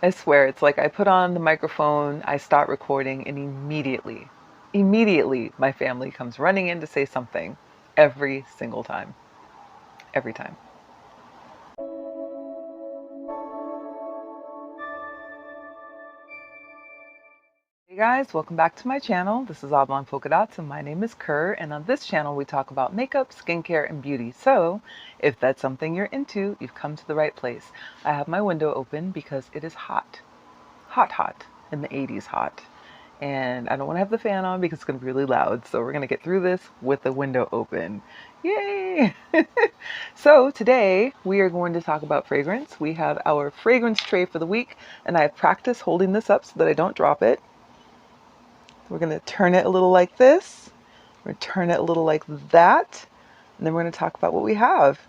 I swear, it's like I put on the microphone, I start recording, and immediately my family comes running in to say something every single time. Every time. Hey guys, welcome back to my channel. This is Oblong Polka Dots and my name is Kerr, and on this channel we talk about makeup, skincare, and beauty. So if that's something you're into, you've come to the right place. I have my window open because it is hot. Hot. In the 80s hot. And I don't want to have the fan on because it's going to be really loud. So we're going to get through this with the window open. Yay! So today we are going to talk about fragrance. We have our fragrance tray for the week, and I have practiced holding this up so that I don't drop it. We're going to turn it a little like this. We're going to turn it a little like that. And then we're going to talk about what we have.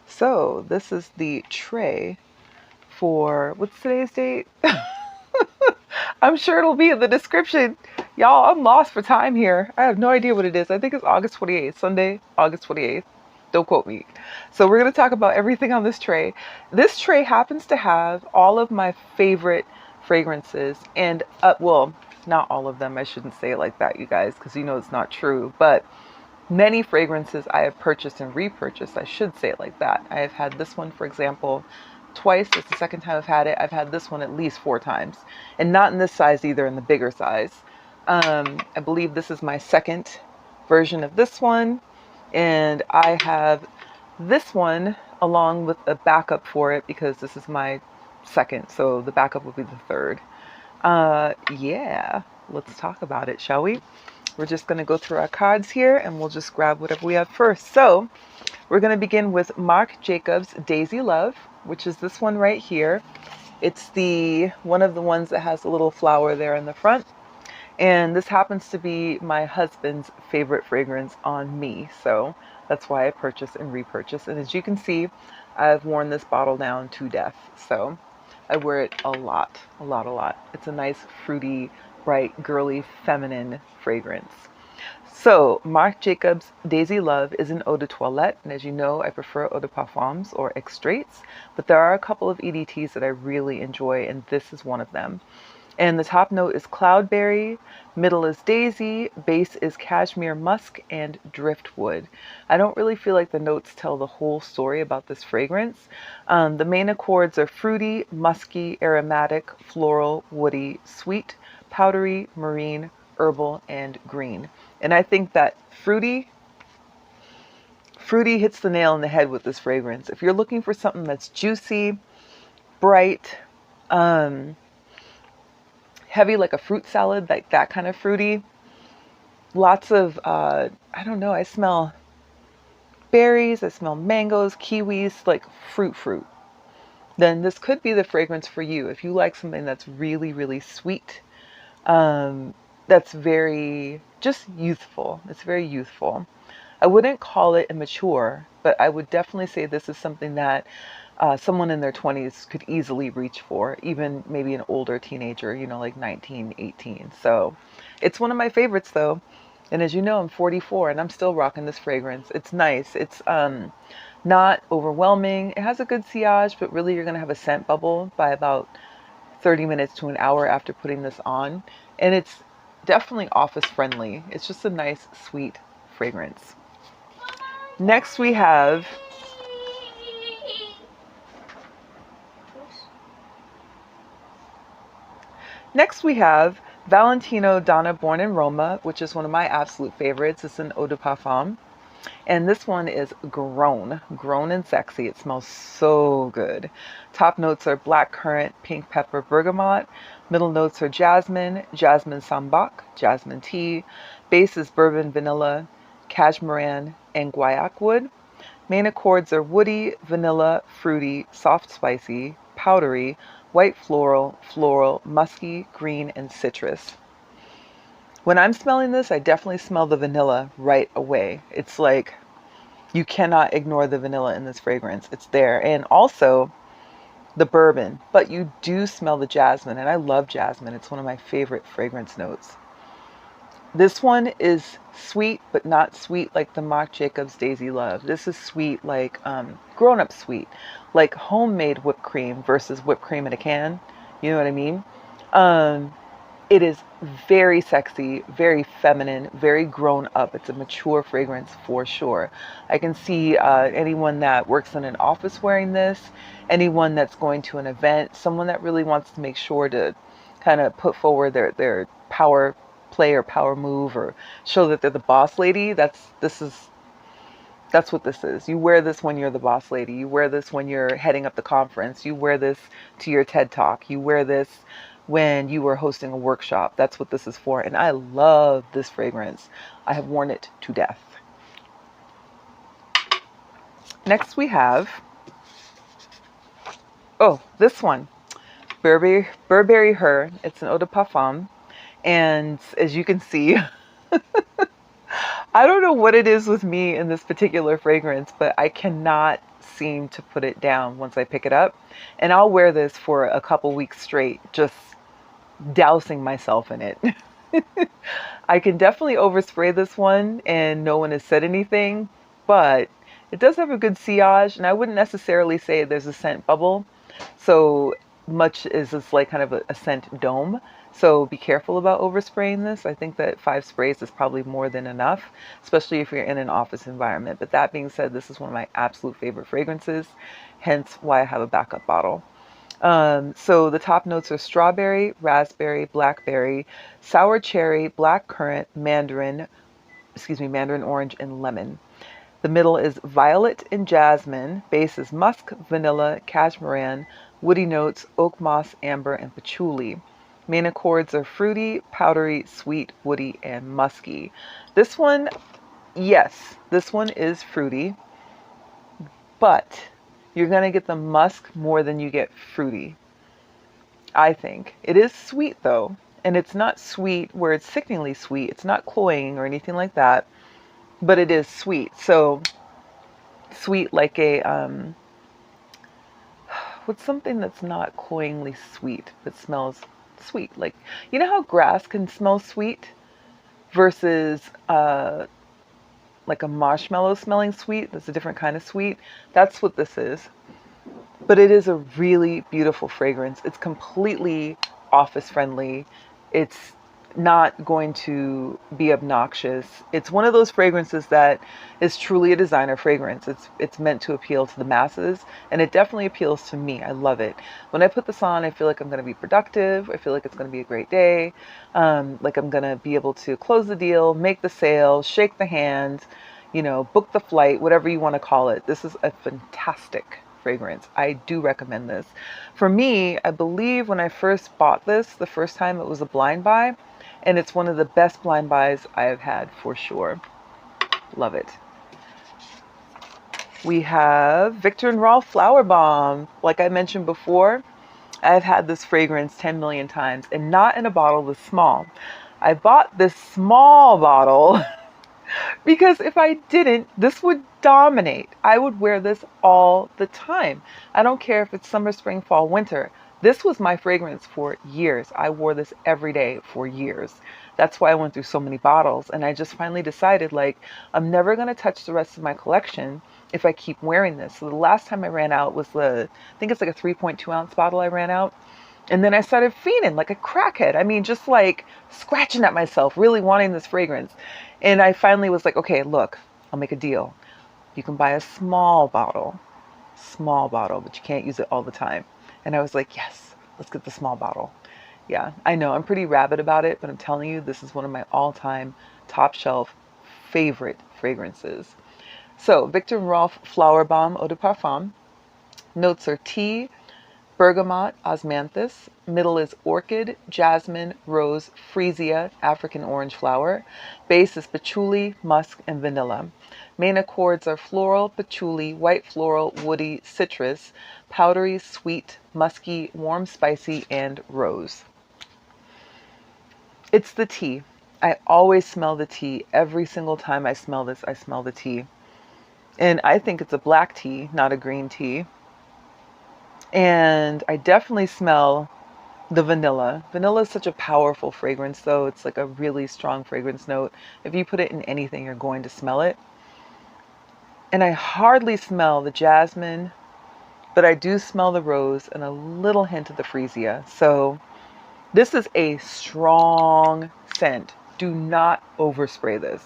So this is the tray for, what's today's date? I'm sure it'll be in the description. Y'all, I'm lost for time here. I have no idea what it is. I think it's August 28th, Sunday, August 28th. Don't quote me. So we're going to talk about everything on this tray. This tray happens to have all of my favorite fragrances and, well, not all of them. I shouldn't say it like that, you guys, because you know it's not true. But many fragrances I have purchased and repurchased. I should say it like that. I have had this one, for example, twice. It's the second time I've had it. I've had this one at least 4 times, and not in this size either, in the bigger size. I believe this is my second version of this one, and I have this one along with a backup for it because this is my second, so the backup will be the third. Yeah, let's talk about it, shall we? We're just going to go through our cards here and we'll just grab whatever we have first. So we're going to begin with Marc Jacobs Daisy Love, which is this one right here. It's the one of the ones that has a little flower there in the front. And this happens to be my husband's favorite fragrance on me. So that's why I purchase and repurchase. And as you can see, I've worn this bottle down to death. So I wear it a lot. It's a nice, fruity, bright, girly, feminine fragrance. So Marc Jacobs Daisy Love is an eau de toilette, and as you know, I prefer eau de parfums or extraits, but there are a couple of EDTs that I really enjoy, and this is one of them. And the top note is cloudberry, middle is daisy, base is cashmere musk, and driftwood. I don't really feel like the notes tell the whole story about this fragrance. The main accords are fruity, musky, aromatic, floral, woody, sweet, powdery, marine, herbal, and green. And I think that fruity hits the nail on the head with this fragrance. If you're looking for something that's juicy, bright, heavy like a fruit salad, like that kind of fruity, lots of, I don't know, I smell berries, I smell mangoes, kiwis, like fruit, then this could be the fragrance for you. If you like something that's really sweet, that's very just youthful. It's very youthful. I wouldn't call it immature, but I would definitely say this is something that someone in their 20s could easily reach for, even maybe an older teenager, you know, like 19, 18. So it's one of my favorites though. And as you know, I'm 44 and I'm still rocking this fragrance. It's nice. It's not overwhelming. It has a good sillage, but really you're going to have a scent bubble by about 30 minutes to an hour after putting this on. And it's definitely office friendly. It's just a nice, sweet fragrance. Next we have Valentino Donna Born in Roma, which is one of my absolute favorites. It's an eau de parfum. And this one is grown and sexy. It smells so good. Top notes are black currant, pink pepper, bergamot. Middle notes are jasmine, jasmine sambac, jasmine tea. Base is bourbon, vanilla, cashmeran, and guaiac wood. Main accords are woody, vanilla, fruity, soft spicy, powdery, white floral, musky, green, and citrus. When I'm smelling this, I definitely smell the vanilla right away. It's like you cannot ignore the vanilla in this fragrance. It's there. And also the bourbon, but you do smell the jasmine, and I love jasmine. It's one of my favorite fragrance notes. This one is sweet, but not sweet like the Marc Jacobs Daisy Love. This is sweet like grown-up sweet, like homemade whipped cream versus whipped cream in a can. You know what I mean? Um, it is very sexy, very feminine, very grown up. It's a mature fragrance for sure. I can see anyone that works in an office wearing this, anyone that's going to an event, someone that really wants to make sure to kind of put forward their power play or power move or show that they're the boss lady. That's what this is. You wear this when you're the boss lady. You wear this when you're heading up the conference. You wear this to your TED Talk. You wear this when you were hosting a workshop. That's what this is for. And I love this fragrance. I have worn it to death. Next we have, oh, this one. Burberry Her. It's an eau de parfum. And as you can see, I don't know what it is with me in this particular fragrance, but I cannot seem to put it down once I pick it up. And I'll wear this for a couple weeks straight, just dousing myself in it. I can definitely overspray this one and no one has said anything, but it does have a good sillage, and I wouldn't necessarily say there's a scent bubble so much as it's like kind of a scent dome. So be careful about overspraying this. I think that 5 sprays is probably more than enough, especially if you're in an office environment. But that being said, this is one of my absolute favorite fragrances, hence why I have a backup bottle. So the top notes are strawberry, raspberry, blackberry, sour cherry, black currant, mandarin orange, and lemon. The middle is violet and jasmine. Base is musk, vanilla, cashmeran, woody notes, oak moss, amber, and patchouli. Main accords are fruity, powdery, sweet, woody, and musky. This one, yes, this one is fruity, but you're going to get the musk more than you get fruity, I think. It is sweet though, and it's not sweet where it's sickeningly sweet. It's not cloying or anything like that, but it is sweet. So sweet like a, what's something that's not cloyingly sweet but smells sweet? Like, you know how grass can smell sweet versus like a marshmallow smelling sweet? That's a different kind of sweet. That's what this is. But it is a really beautiful fragrance. It's completely office friendly. It's not going to be obnoxious. It's one of those fragrances that is truly a designer fragrance. It's meant to appeal to the masses, and it definitely appeals to me. I love it. When I put this on, I feel like I'm going to be productive. I feel like it's going to be a great day. Like I'm going to be able to close the deal, make the sale, shake the hand, you know, book the flight, whatever you want to call it. This is a fantastic fragrance. I do recommend this. For me, I believe when I first bought this, the first time it was a blind buy, and it's one of the best blind buys I have had for sure. Love it. We have Viktor and Rolf Flower Bomb. Like I mentioned before, I've had this fragrance 10 million times, and not in a bottle this small. I bought this small bottle because if I didn't, this would dominate. I would wear this all the time. I don't care if it's summer, spring, fall, winter. This was my fragrance for years. I wore this every day for years. That's why I went through so many bottles. And I just finally decided, like, I'm never going to touch the rest of my collection if I keep wearing this. So the last time I ran out was I think it's like a 3.2 ounce bottle I ran out. And then I started fiending like a crackhead. I mean, just like scratching at myself, really wanting this fragrance. And I finally was like, okay, look, I'll make a deal. You can buy a small bottle, but you can't use it all the time. And I was like, yes, let's get the small bottle. Yeah, I know I'm pretty rabid about it, but I'm telling you, this is one of my all-time top shelf favorite fragrances. So Viktor and Rolf Flower Bomb Eau de Parfum. Notes are tea, bergamot, osmanthus. Middle is orchid, jasmine, rose, freesia, African orange flower. Base is patchouli, musk, and vanilla. Main accords are floral, patchouli, white floral, woody, citrus, powdery, sweet, musky, warm, spicy, and rose. It's the tea. I always smell the tea. Every single time I smell this, I smell the tea. And I think it's a black tea, not a green tea. And I definitely smell the vanilla. Vanilla is such a powerful fragrance, though. It's like a really strong fragrance note. If you put it in anything, you're going to smell it. And I hardly smell the jasmine, but I do smell the rose and a little hint of the freesia. So this is a strong scent. Do not overspray this.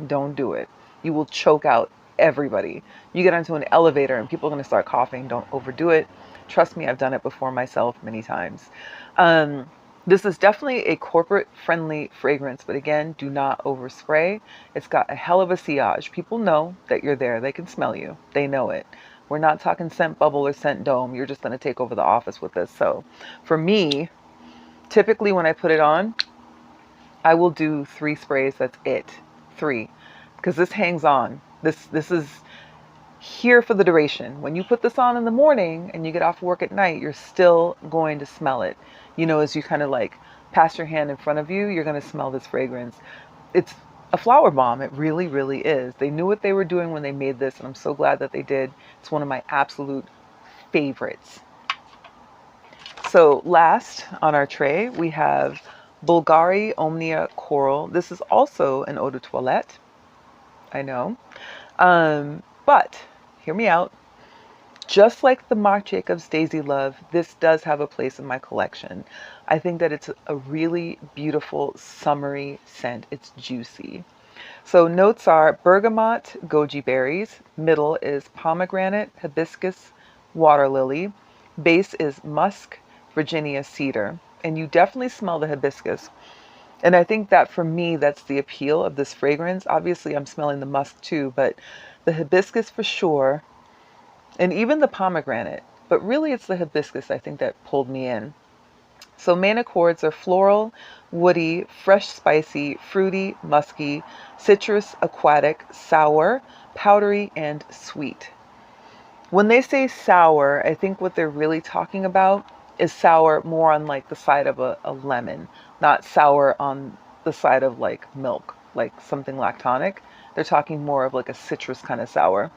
Don't do it. You will choke out everybody. You get onto an elevator and people are going to start coughing. Don't overdo it. Trust me, I've done it before myself many times. This is definitely a corporate friendly fragrance, but again, do not overspray. It's got a hell of a sillage. People know that you're there. They can smell you. They know it. We're not talking scent bubble or scent dome. You're just going to take over the office with this. So for me, typically when I put it on, I will do 3 sprays. That's it. 3. Because this hangs on. This is here for the duration. When you put this on in the morning and you get off work at night, you're still going to smell it. You know, as you kind of like pass your hand in front of you, you're going to smell this fragrance. It's a flower bomb. It really, really is. They knew what they were doing when they made this, and I'm so glad that they did. It's one of my absolute favorites. So last on our tray, we have Bvlgari Omnia Coral. This is also an eau de toilette. I know. But hear me out. Just like the Marc Jacobs Daisy Love, this does have a place in my collection. I think that it's a really beautiful summery scent. It's juicy. So notes are bergamot, goji berries. Middle is pomegranate, hibiscus, water lily. Base is musk, Virginia cedar. And you definitely smell the hibiscus. And I think that for me, that's the appeal of this fragrance. Obviously, I'm smelling the musk too, but the hibiscus for sure. And even the pomegranate. But really, it's the hibiscus, I think, that pulled me in. So main accords are floral, woody, fresh, spicy, fruity, musky, citrus, aquatic, sour, powdery, and sweet. When they say sour, I think what they're really talking about is sour more on like the side of a lemon, not sour on the side of like milk, like something lactonic. They're talking more of like a citrus kind of sour.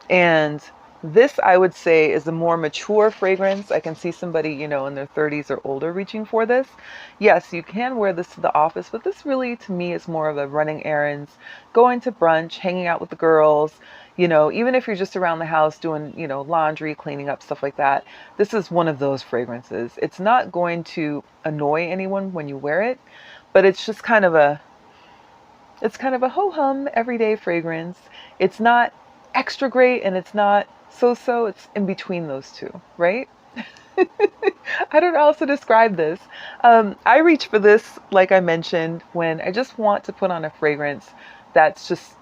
And this, I would say, is a more mature fragrance. I can see somebody, you know, in their 30s or older reaching for this. Yes, you can wear this to the office, but this really, to me, is more of a running errands, going to brunch, hanging out with the girls, you know, even if you're just around the house doing, you know, laundry, cleaning up, stuff like that. This is one of those fragrances. It's not going to annoy anyone when you wear it, but it's just kind of a, ho-hum everyday fragrance. It's not extra great and it's not so-so. It's in between those two, right? I don't know how else to describe this. I reach for this, like I mentioned, when I just want to put on a fragrance that's just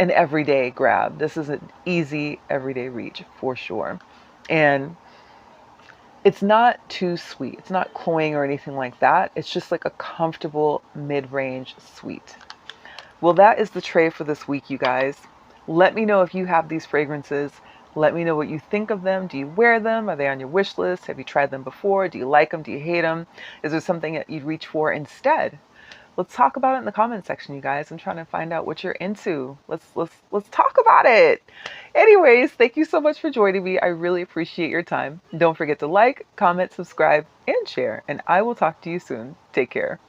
an everyday grab. This is an easy everyday reach for sure. And it's not too sweet. It's not cloying or anything like that. It's just like a comfortable mid-range sweet. Well, that is the tray for this week, you guys. Let me know if you have these fragrances. Let me know what you think of them. Do you wear them? Are they on your wish list? Have you tried them before? Do you like them? Do you hate them? Is there something that you'd reach for instead? Let's talk about it in the comment section, you guys. I'm trying to find out what you're into. Let's talk about it. Anyways, thank you so much for joining me. I really appreciate your time. Don't forget to like, comment, subscribe, and share. And I will talk to you soon. Take care.